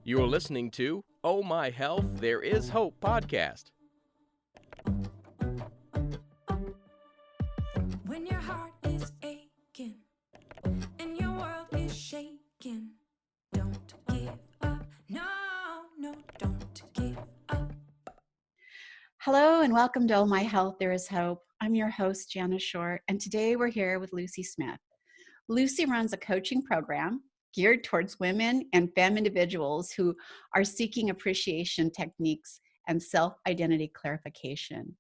You're listening to Oh My Health, There Is Hope podcast. When your heart is aching and your world is shaking, don't give up. No, don't give up. Hello and welcome to Oh My Health, There Is Hope. I'm your host, Jana Short, and today we're here with Lucy Smith. Lucy runs a coaching program geared towards women and femme individuals who are seeking appreciation techniques and self-identity clarification.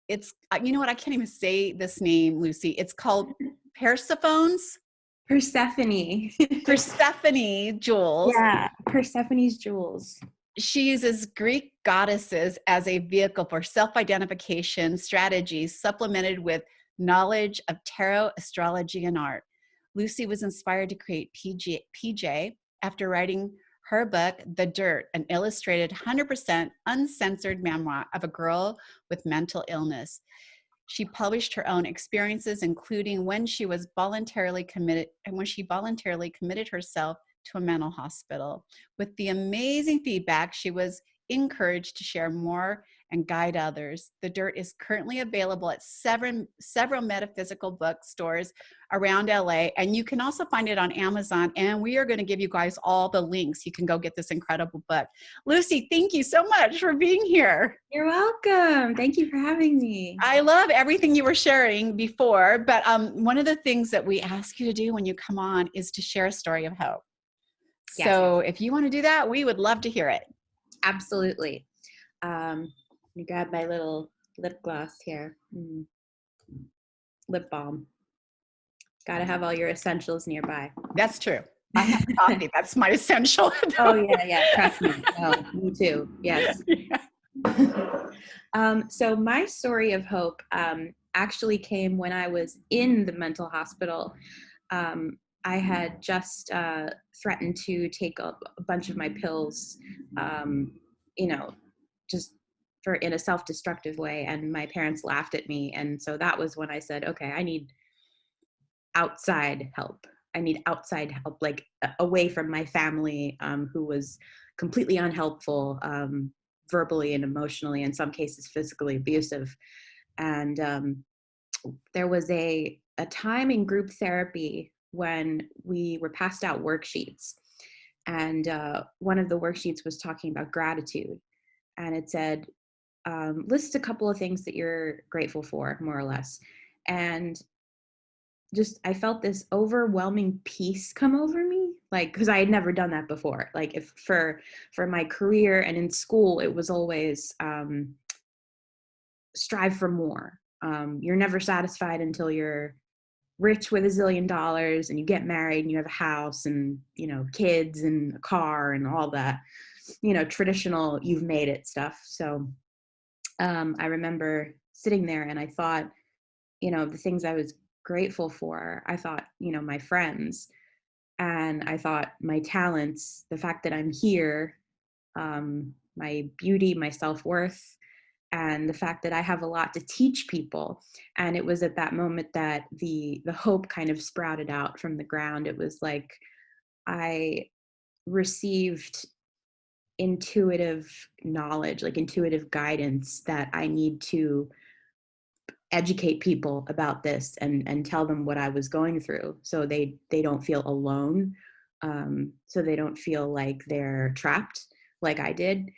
It's, you know what, I can't even say this name, Lucy. It's called Persephone's. Persephone. Persephone Jewels. Yeah, Persephone's jewels. She uses Greek goddesses as a vehicle for self-identification strategies supplemented with knowledge of tarot, astrology, and art. Lucy was inspired to create PJ after writing her book, The Dirt, an illustrated 100% uncensored memoir of a girl with mental illness. She published her own experiences, including when she voluntarily committed herself to a mental hospital. With the amazing feedback, she was encouraged to share more and guide others. The Dirt is currently available at several metaphysical bookstores around LA, and you can also find it on Amazon, and we are going to give you guys all the links. You can go get this incredible book. Lucy, thank you so much for being here. You're welcome. Thank you for having me. I love everything you were sharing before, but one of the things that we ask you to do when you come on is to share a story of hope. Yes. So if you want to do that, we would love to hear it. Absolutely. Let me grab my little lip gloss here. Lip balm. Got to have all your essentials nearby. That's true. I have coffee. That's my essential. Oh, yeah. Trust me. Oh, me too. Yes. Yeah. So my story of hope actually came when I was in the mental hospital. I had just threatened to take a bunch of my pills, just in a self-destructive way. And my parents laughed at me. And so that was when I said, okay, I need outside help. Like away from my family, who was completely unhelpful, verbally and emotionally, in some cases physically abusive. And there was a time in group therapy when we were passed out worksheets. And one of the worksheets was talking about gratitude. And it said, list a couple of things that you're grateful for, more or less. And I felt this overwhelming peace come over me, like, because I had never done that before. Like, if for my career and in school, it was always strive for more. You're never satisfied until you're rich with $1 zillion and you get married and you have a house and, kids and a car and all that, traditional, you've made it stuff. So I remember sitting there and I thought, the things I was grateful for, I thought, my friends, and I thought my talents, the fact that I'm here, my beauty, my self-worth, and the fact that I have a lot to teach people. And it was at that moment that the hope kind of sprouted out from the ground. It was like I received intuitive knowledge, like intuitive guidance, that I need to educate people about this and tell them what I was going through, so they don't feel alone, so they don't feel like they're trapped like I did.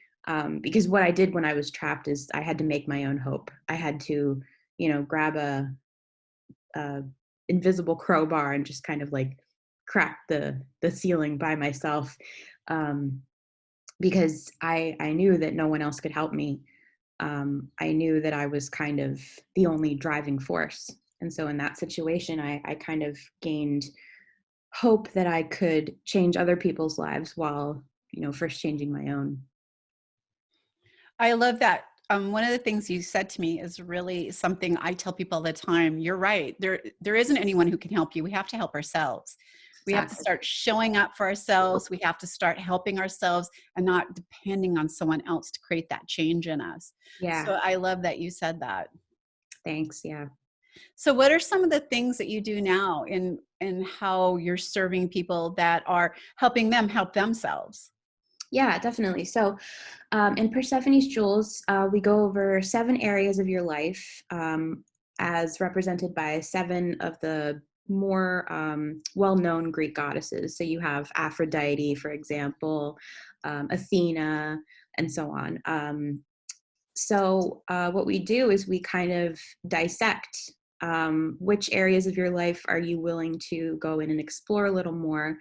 Because what I did when I was trapped is I had to make my own hope. I had to, grab a invisible crowbar and just kind of like crack the ceiling by myself, because I knew that no one else could help me. I knew that I was kind of the only driving force. And so in that situation, I kind of gained hope that I could change other people's lives while, first changing my own. I love that. One of the things you said to me is really something I tell people all the time. You're right. There isn't anyone who can help you. We have to help ourselves. We have to start showing up for ourselves. We have to start helping ourselves and not depending on someone else to create that change in us. Yeah. So I love that you said that. Thanks. Yeah. So what are some of the things that you do now in how you're serving people that are helping them help themselves? Yeah, definitely. So in Persephone's Jewels, we go over 7 areas of your life as represented by 7 of the more well-known Greek goddesses. So you have Aphrodite, for example, Athena, and so on. So what we do is we kind of dissect which areas of your life are you willing to go in and explore a little more,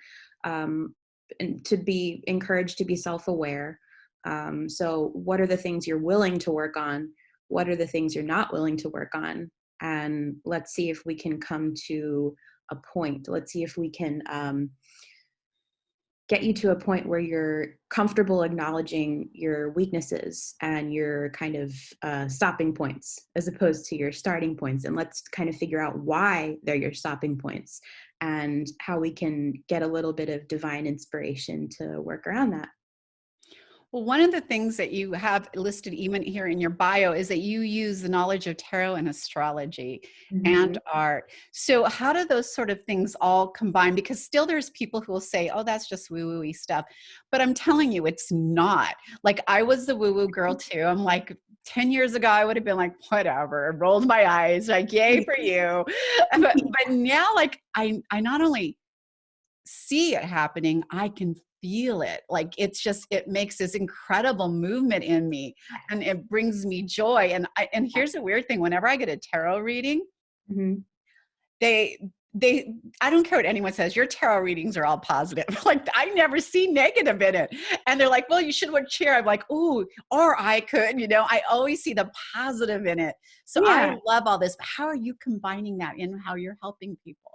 and to be encouraged to be self-aware. So what are the things you're willing to work on? What are the things you're not willing to work on? And let's see if we can come to a point. Let's see if we can get you to a point where you're comfortable acknowledging your weaknesses and your kind of stopping points as opposed to your starting points. And let's kind of figure out why they're your stopping points and how we can get a little bit of divine inspiration to work around that. Well, one of the things that you have listed even here in your bio is that you use the knowledge of tarot and astrology Mhm. and art. So how do those sort of things all combine? Because still there's people who will say, oh, that's just woo-woo-y stuff. But I'm telling you, it's not. Like I was the woo-woo girl too. I'm like, 10 years ago, I would have been like, whatever, rolled my eyes, like, yay for you. But now, like, I not only see it happening, I can feel it. Like it's just, it makes this incredible movement in me and it brings me joy. And here's the weird thing, whenever I get a tarot reading, Mhm. they they I don't care what anyone says, your tarot readings are all positive. Like I never see negative in it. And they're like, well, you should watch cheer. I'm like, ooh, or I could, I always see the positive in it. So I Yeah. love all this. But how are you combining that in how you're helping people?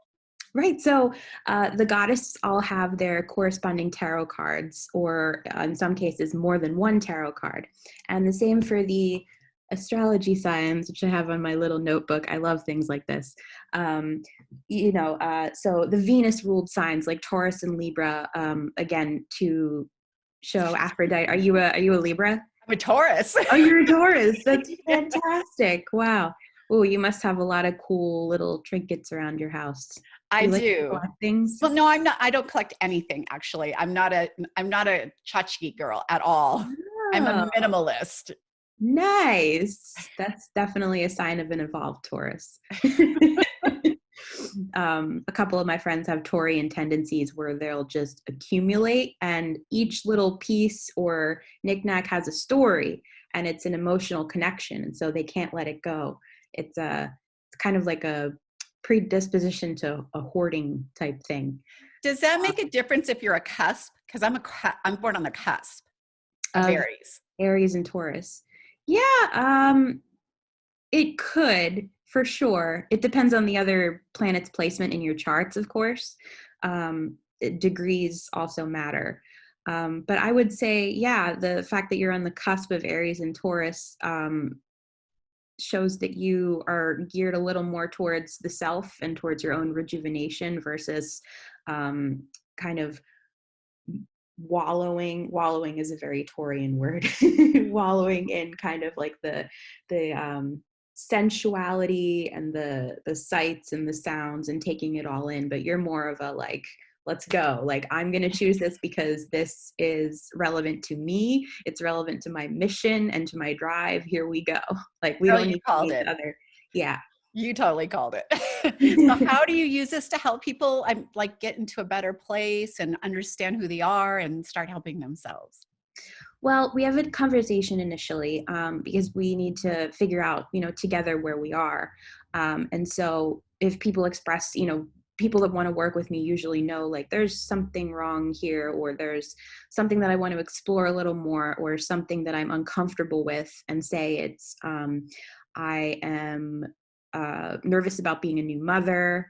Right. So the goddesses all have their corresponding tarot cards, or in some cases, more than one tarot card. And the same for the astrology signs, which I have on my little notebook. I love things like this. So the Venus ruled signs like Taurus and Libra, again, to show Aphrodite. Are you a Libra? I'm a Taurus. Oh, you're a Taurus. That's fantastic. Wow. Oh, you must have a lot of cool little trinkets around your house. Do I you like to do. collect things? Well, no, I'm not. I don't collect anything, actually. I'm not a tchotchke girl at all. I'm a Oh, minimalist. nice. That's definitely a sign of an evolved Taurus. A couple of my friends have Taurian tendencies where they'll just accumulate, and each little piece or knickknack has a story, and it's an emotional connection, and so they can't let it go. It's kind of like a predisposition to a hoarding type thing. Does that make a difference if you're a cusp? Because I'm born on the cusp of Of Aries. Aries and Taurus. Yeah, it could, for sure. It depends on the other planet's placement in your charts, of course. Degrees also matter. But I would say, yeah, the fact that you're on the cusp of Aries and Taurus shows that you are geared a little more towards the self and towards your own rejuvenation versus kind of wallowing is a very Taurian word, wallowing in kind of like the sensuality and the sights and the sounds and taking it all in. But you're more of a like, let's go, like I'm going to choose this because this is relevant to me, it's relevant to my mission and to my drive, here we go. Like we Girl, don't you need called each it. other. Yeah. You totally called it. So how do you use this to help people like get into a better place and understand who they are and start helping themselves? Well, we have a conversation initially because we need to figure out, together where we are. And so if people express, people that want to work with me usually know like there's something wrong here, or there's something that I want to explore a little more, or something that I'm uncomfortable with, and say it's, I am nervous about being a new mother.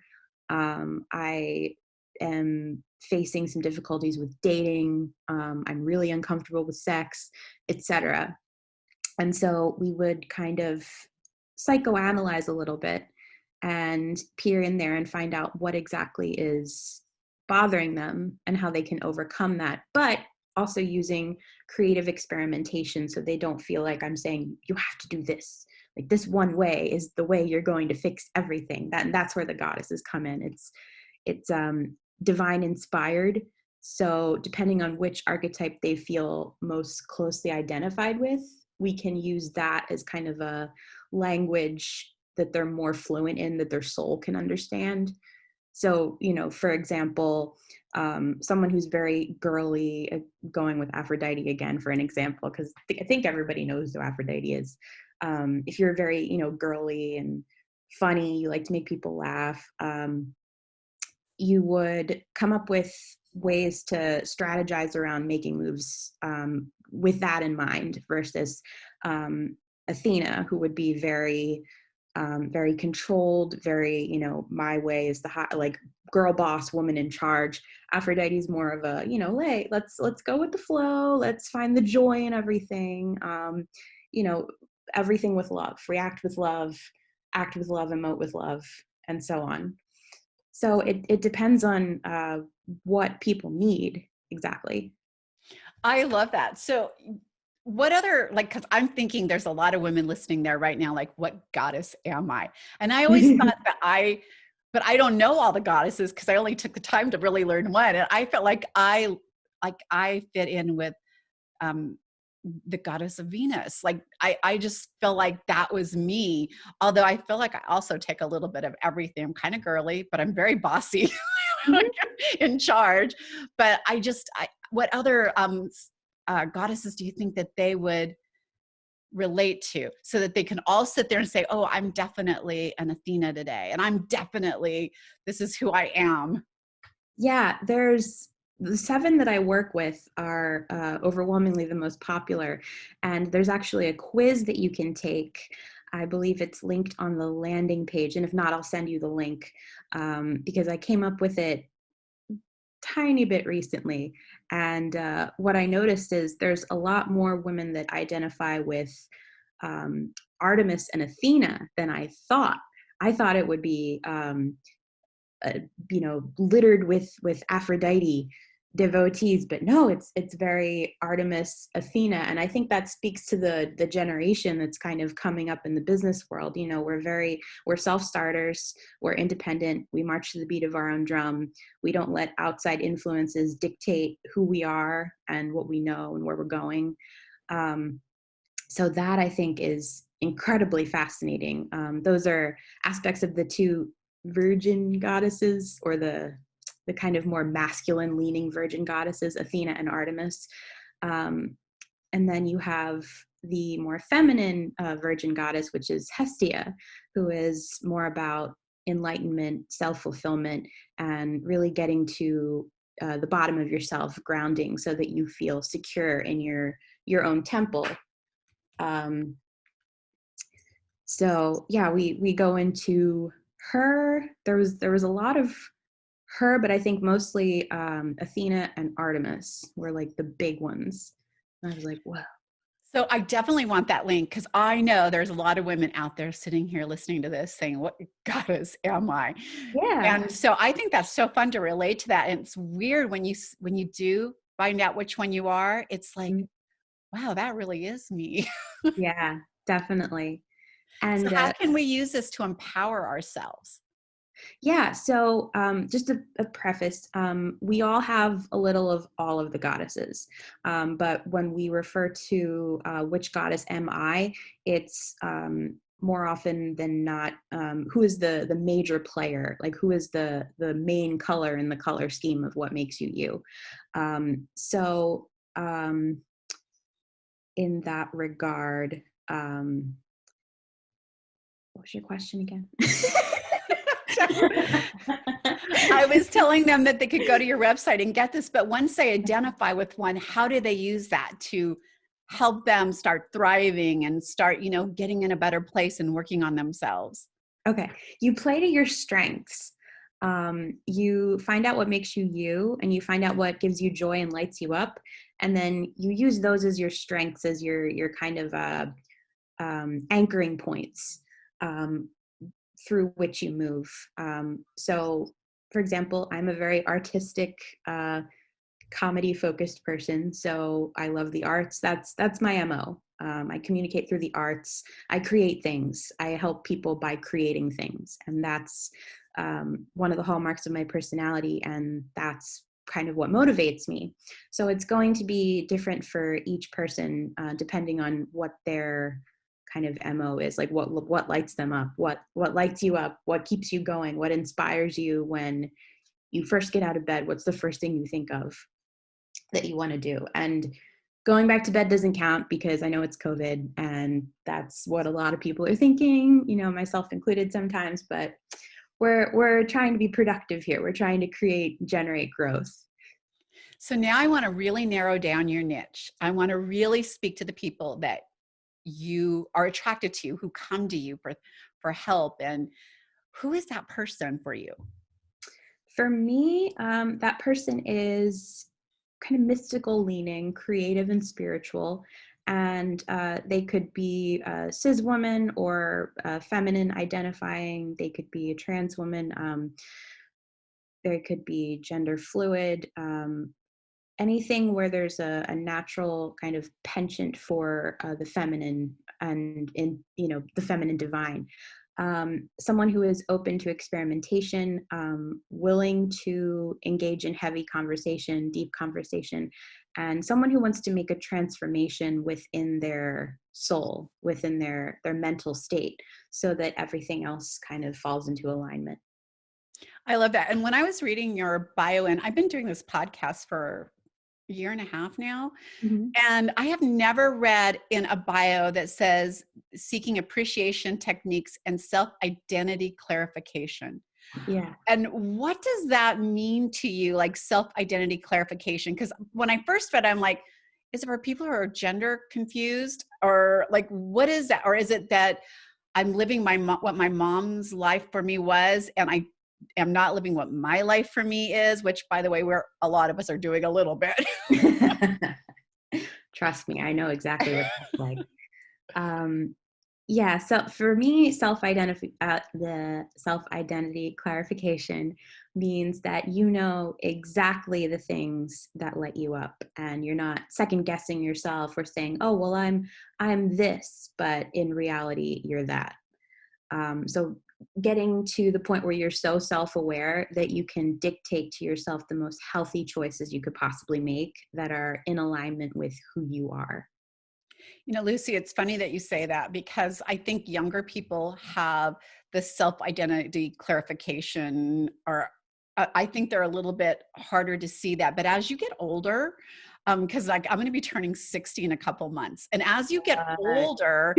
I am facing some difficulties with dating. I'm really uncomfortable with sex, etc. And so we would kind of psychoanalyze a little bit and peer in there and find out what exactly is bothering them and how they can overcome that. But also using creative experimentation so they don't feel like I'm saying, you have to do this. Like this one way is the way you're going to fix everything. That's where the goddesses come in. It's divine inspired. So depending on which archetype they feel most closely identified with, we can use that as kind of a language that they're more fluent in, that their soul can understand. So, for example, someone who's very girly, going with Aphrodite again for an example, because I think everybody knows who Aphrodite is. If you're very, girly and funny, you like to make people laugh, you would come up with ways to strategize around making moves with that in mind versus Athena, who would be very controlled, very, my way is the hot, like girl boss, woman in charge. Aphrodite's more of a, hey, let's go with the flow. Let's find the joy in everything. Everything with love, react with love, act with love, emote with love, and so on. So it depends on what people need exactly. I love that. So what other, like, because I'm thinking there's a lot of women listening there right now, like, what goddess am I? And I always thought that but I don't know all the goddesses because I only took the time to really learn one. And I felt like I fit in with the goddess of Venus. Like I just feel like that was me. Although I feel like I also take a little bit of everything. I'm kind of girly, but I'm very bossy, in charge. But what other goddesses do you think that they would relate to, so that they can all sit there and say, oh, I'm definitely an Athena today, and this is who I am? Yeah, there's the 7 that I work with are overwhelmingly the most popular. And there's actually a quiz that you can take. I believe it's linked on the landing page. And if not, I'll send you the link because I came up with it tiny bit recently. And what I noticed is there's a lot more women that identify with Artemis and Athena than I thought. I thought it would be littered with Aphrodite devotees, but no, it's very Artemis, Athena. And I think that speaks to the generation that's kind of coming up in the business world. We're self-starters, we're independent, we march to the beat of our own drum. We don't let outside influences dictate who we are and what we know and where we're going. So that, I think, is incredibly fascinating. Those are aspects of the 2 virgin goddesses, or the kind of more masculine leaning virgin goddesses, Athena and Artemis. And then you have the more feminine virgin goddess, which is Hestia, who is more about enlightenment, self-fulfillment, and really getting to the bottom of yourself, grounding, so that you feel secure in your own temple. So yeah, we go into her. There was a lot of her, but I think mostly Athena and Artemis were like the big ones. And I was like, wow. So I definitely want that link, because I know there's a lot of women out there sitting here listening to this saying, what goddess am I? Yeah. And so I think that's so fun to relate to that. And it's weird when you do find out which one you are, it's like, wow, that really is me. Yeah, definitely. So And how can we use this to empower ourselves? yeah, so just a preface, we all have a little of all of the goddesses. But when we refer to which goddess am I, it's more often than not, who is the major player, like who is the main color in the color scheme of what makes you you. So in that regard, what was your question again? I was telling them that they could go to your website and get this, but once they identify with one, how do they use that to help them start thriving and start, getting in a better place and working on themselves? Okay. You play to your strengths. You find out what makes you you, and you find out what gives you joy and lights you up. And then you use those as your strengths, as your kind of anchoring points through which you move. So, for example, I'm a very artistic, comedy focused person. So I love the arts. That's my MO. I communicate through the arts. I create things. I help people by creating things. And that's one of the hallmarks of my personality. And that's kind of what motivates me. So it's going to be different for each person, depending on what their kind of MO is, like what lights them up, what lights you up, what keeps you going, what inspires you when you first get out of bed, what's the first thing you think of that you want to do. And going back to bed doesn't count because I know it's COVID and that's what a lot of people are thinking, you know, myself included sometimes, but we're trying to be productive here. We're trying to generate growth. So now I want to really narrow down your niche. I want to really speak to the people that you are attracted to, who come to you for help. And who is that person for you? For me, that person is kind of mystical leaning, creative and spiritual. And they could be a cis woman or feminine identifying. They could be a trans woman. They could be gender fluid. Anything where there's a natural kind of penchant for the feminine and the feminine divine. Someone who is open to experimentation, willing to engage in heavy conversation, deep conversation, and someone who wants to make a transformation within their soul, within their mental state, so that everything else kind of falls into alignment. I love that. And when I was reading your bio, and I've been doing this podcast for a year and a half now, Mm-hmm. and I have never read in a bio that says seeking appreciation techniques and self-identity clarification. Yeah. And what does that mean to you, like self-identity clarification? Because when I first read it, I'm like, is it for people who are gender confused, or like, what is that? Or is it that I'm living what my mom's life for me was, and I am not living what my life for me is, which, by the way, a lot of us are doing a little bit. Trust me, I know exactly what that's like. Yeah, so for me, the self-identity clarification means that you know exactly the things that light you up, and you're not second guessing yourself or saying, "Oh, well, I'm this," but in reality, you're that. So getting to the point where you're so self-aware that you can dictate to yourself the most healthy choices you could possibly make that are in alignment with who you are. You know, Lucy, it's funny that you say that, because I think younger people have the self-identity clarification, or I think they're a little bit harder to see that. But as you get older, because like I'm going to be turning 60 in a couple months, and as you get older,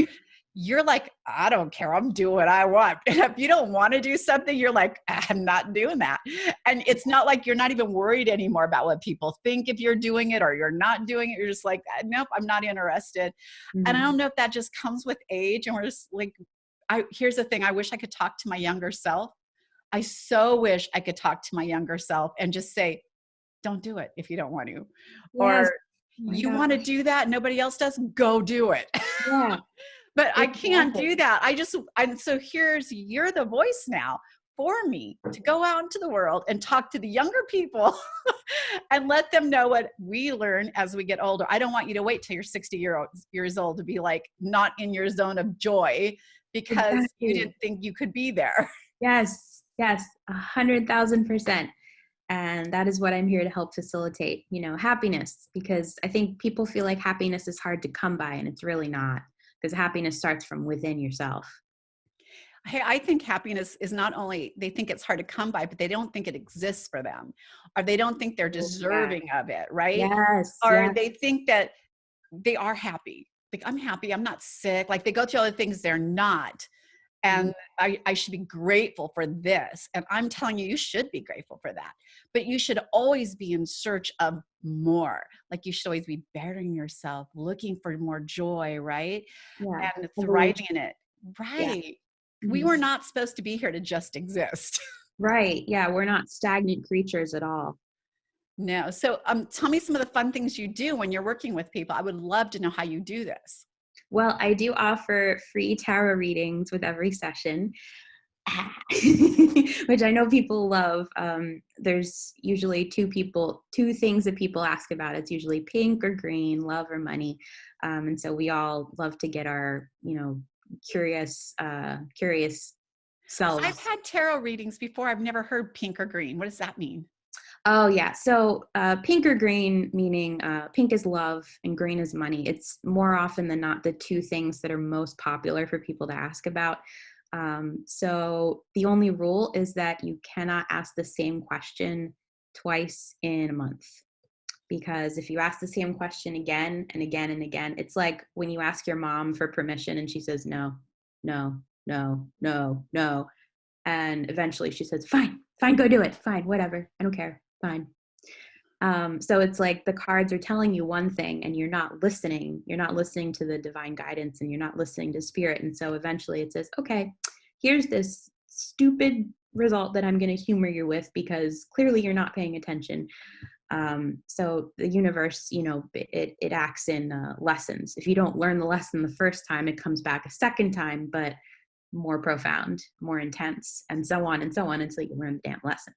you're like, I don't care, I'm doing what I want. And if you don't want to do something, you're like, I'm not doing that. And it's not like you're not even worried anymore about what people think if you're doing it or you're not doing it. You're just like, nope, I'm not interested. And I don't know if that just comes with age, and we're just like, here's the thing, I wish I could talk to my younger self. I so wish I could talk to my younger self and just say, don't do it if you don't want to. Yes. Or Oh my you want to gosh. do that, nobody else does, go do it. Yeah. But I can't Exactly. do that. So you're the voice now for me to go out into the world and talk to the younger people and let them know what we learn as we get older. I don't want you to wait till you're 60 years old to be like not in your zone of joy because you didn't Exactly. think you could be there. Yes. Yes. 100,000%. And that is what I'm here to help facilitate, happiness, because I think people feel like happiness is hard to come by, and it's really not, because happiness starts from within yourself. Hey, I think happiness is not only, they think it's hard to come by, but they don't think it exists for them, or they don't think they're Oh, yeah. deserving of it, right? Yes. Or Yes. they think that they are happy. Like, I'm happy, I'm not sick. Like, they go through all the things they're not. And I should be grateful for this. And I'm telling you, you should be grateful for that. But you should always be in search of more. Like, you should always be bettering yourself, looking for more joy, right? Yeah. And thriving Evolution. in it. Yeah. Right. We Mhm. were not supposed to be here to just exist. Right. Yeah. We're not stagnant creatures at all. No. So tell me some of the fun things you do when you're working with people. I would love to know how you do this. Well, I do offer free tarot readings with every session, which I know people love. There's usually two things that people ask about. It's usually pink or green, love or money. And so we all love to get our, curious selves. I've had tarot readings before. I've never heard pink or green. What does that mean? Oh yeah. So pink or green, meaning pink is love and green is money. It's more often than not the two things that are most popular for people to ask about. So the only rule is that you cannot ask the same question twice in a month. Because if you ask the same question again and again and again, it's like when you ask your mom for permission and she says no, no, no, no, no. And eventually she says, fine, fine, go do it. Fine, whatever. I don't care. Fine. So it's like the cards are telling you one thing and you're not listening. You're not listening to the divine guidance and you're not listening to spirit. And so eventually it says, okay, here's this stupid result that I'm going to humor you with because clearly you're not paying attention. So the universe, it acts in lessons. If you don't learn the lesson the first time, it comes back a second time, but more profound, more intense, and so on until you learn the damn lesson.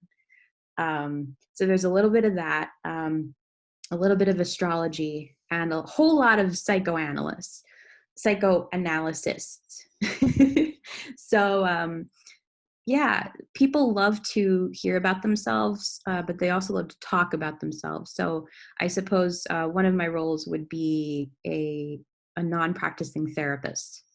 So there's a little bit of that, a little bit of astrology, and a whole lot of psychoanalysis. So yeah, people love to hear about themselves, but they also love to talk about themselves. So I suppose one of my roles would be a non-practicing therapist.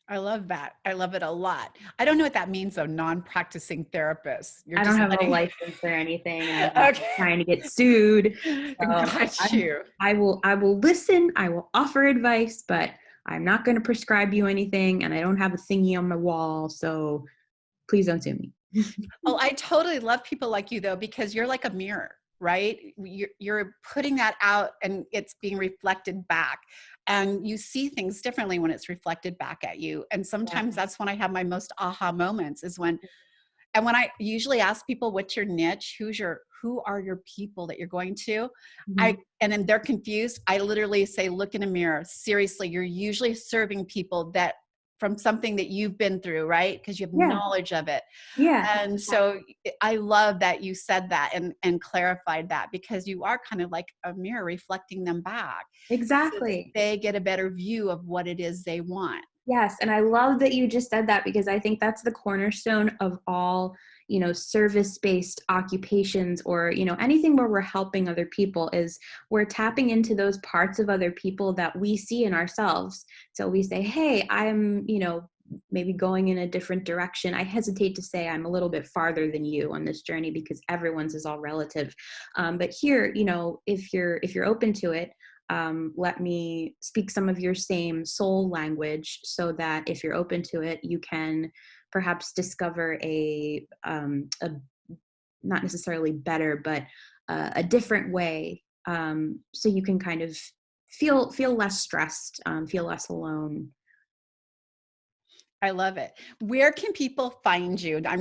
I love that. I love it a lot. I don't know what that means though, non-practicing therapist. You're I just don't have letting... a license or anything. I'm not Okay. trying to get sued. So Got you. I will listen. I will offer advice, but I'm not going to prescribe you anything. And I don't have a thingy on my wall. So please don't sue me. Oh, I totally love people like you though, because you're like a mirror, right? You're putting that out and it's being reflected back. And you see things differently when it's reflected back at you. And sometimes that's when I have my most aha moments is when I usually ask people, what's your niche? Who are your people that you're going to? Mhm. And then they're confused. I literally say, look in a mirror. Seriously, you're usually serving people that from something that you've been through, right? Because you have Yeah. knowledge of it. Yeah. And so I love that you said that and clarified that because you are kind of like a mirror reflecting them back. So that Exactly. they get a better view of what it is they want. Yes. And I love that you just said that because I think that's the cornerstone of all, service-based occupations or, anything where we're helping other people is we're tapping into those parts of other people that we see in ourselves. So we say, hey, I'm, maybe going in a different direction. I hesitate to say I'm a little bit farther than you on this journey because everyone's is all relative. But here, if you're open to it, let me speak some of your same soul language so that if you're open to it, you can perhaps discover a not necessarily better, but a different way. So you can kind of feel less stressed, feel less alone. I love it. Where can people find you? By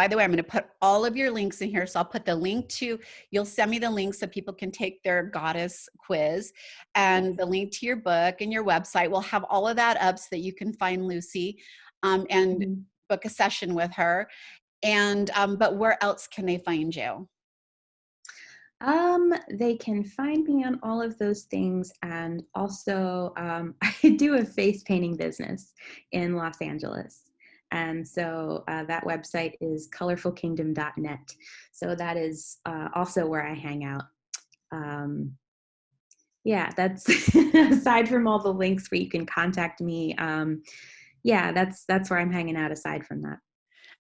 the way, I'm going to put all of your links in here. So I'll put the link you'll send me the link so people can take their goddess quiz and the link to your book and your website. We'll have all of that up so that you can find Lucy and book a session with her. And, but where else can they find you? They can find me on all of those things. And also, I do a face painting business in Los Angeles. And so that website is colorfulkingdom.net. So that is also where I hang out. Yeah, that's aside from all the links where you can contact me. Yeah, that's where I'm hanging out aside from that.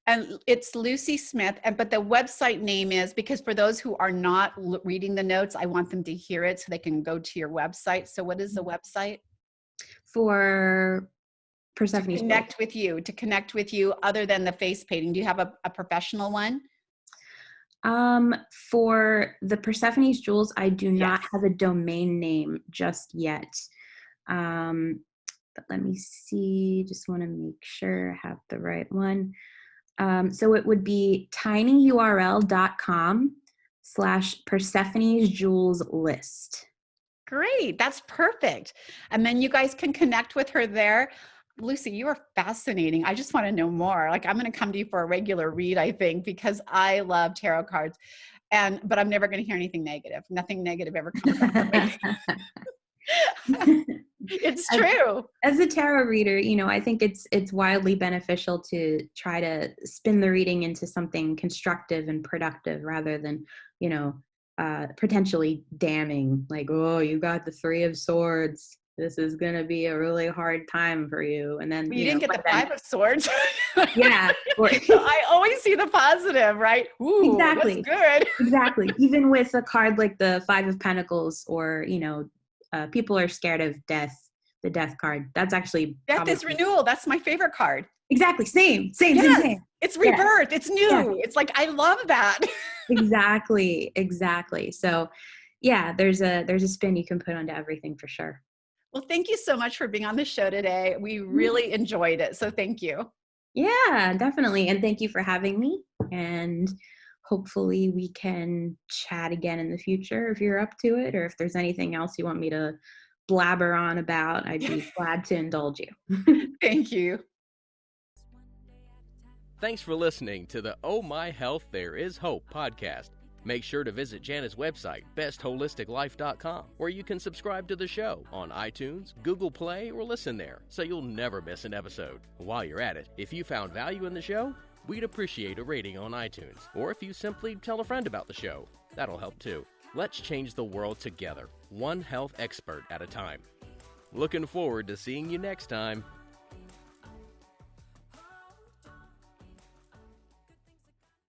And it's Lucy Smith, but the website name is, because for those who are not reading the notes, I want them to hear it so they can go to your website. So what is the website? For Persephone's to connect with you other than the face painting. Do you have a professional one? For the Persephone's Jewels, I do not have a domain name just yet. But let me see, just want to make sure I have the right one. So it would be tinyurl.com/Persephone's Jewels list. Great. That's perfect. And then you guys can connect with her there. Lucy, you are fascinating. I just want to know more. Like I'm going to come to you for a regular read, I think, because I love tarot cards. But I'm never going to hear anything negative. Nothing negative ever comes from me. It's true. As a tarot reader, I think it's wildly beneficial to try to spin the reading into something constructive and productive rather than, potentially damning, like, oh, you got the 3 of Swords. This is going to be a really hard time for you. And then, You didn't get the 5 of Swords. Yeah. I always see the positive, right? Ooh, exactly. That's good. Exactly. Even with a card like the 5 of Pentacles, or, people are scared of death, the Death card. That's actually Death is renewal. That's my favorite card. Exactly. Same. It's rebirth. It's new. Yeah. It's like, I love that. Exactly. So yeah, there's a spin you can put onto everything for sure. Well, thank you so much for being on the show today. We really enjoyed it. So thank you. Yeah, definitely. And thank you for having me. And hopefully we can chat again in the future if you're up to it, or if there's anything else you want me to blabber on about, I'd be glad to indulge you. Thank you. Thanks for listening to the Oh My Health, There Is Hope podcast. Make sure to visit Jana's website, bestholisticlife.com, where you can subscribe to the show on iTunes, Google Play, or listen there, so you'll never miss an episode. While you're at it, if you found value in the show, we'd appreciate a rating on iTunes, or if you simply tell a friend about the show. That'll help too. Let's change the world together, one health expert at a time. Looking forward to seeing you next time.